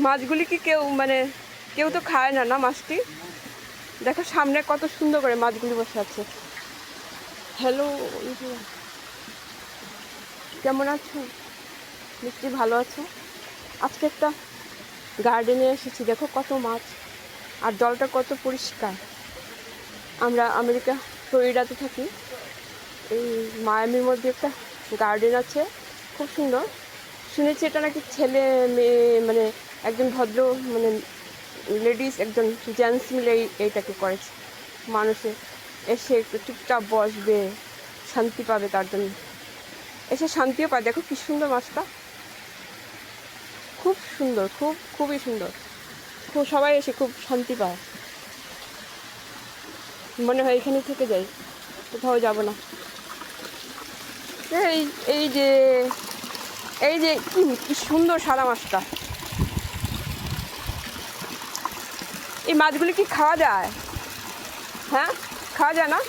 মাছগুলি কি কেউ তো খায় না, না মাছটি? দেখো সামনে কত সুন্দর করে মাছগুলি বসে আছে। হ্যালো, কেমন আছো? নিশ্চয়ই ভালো আছো। আজকে একটা গার্ডেনে এসেছি, দেখো কত মাছ, আর জলটা কত পরিষ্কার। আমরা আমেরিকা ফ্লোরিডাতে থাকি, এই মায়ামির মধ্যে একটা গার্ডেন আছে, খুব সুন্দর। শুনেছি এটা নাকি ছেলে মেয়ে একজন ভদ্র লেডিস, একজন জেন্টস মিলে এইটাকে করেছে। মানুষে এসে একটু চুপচাপ বসবে, শান্তি পাবে, তার জন্য এসে শান্তিও পায়। দেখো কি সুন্দর মাছটা, খুব সুন্দর, খুবই সুন্দর। সবাই এসে খুব শান্তি পায়, মনে হয় এখানে থেকে যাই, কোথাও যাব না। এই এই যে এই যে কি সুন্দর সাদা মাছটা। এই মাছগুলি কি খাওয়া যায়? হ্যাঁ, খাওয়া যায় না?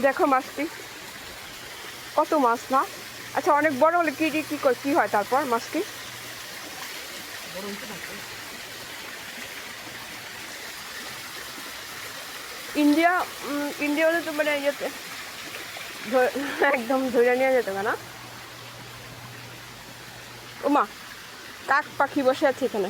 দেখো মাছটি কত মাছ না। আচ্ছা, অনেক বড় হলে কি হয় তারপর মাছটি? ইন্ডিয়া ইন্ডিয়া হলে তো ইয়েতে একদম ধরে নিয়ে যেত না। ওমা, কাক পাখি বসে আছে এখানে।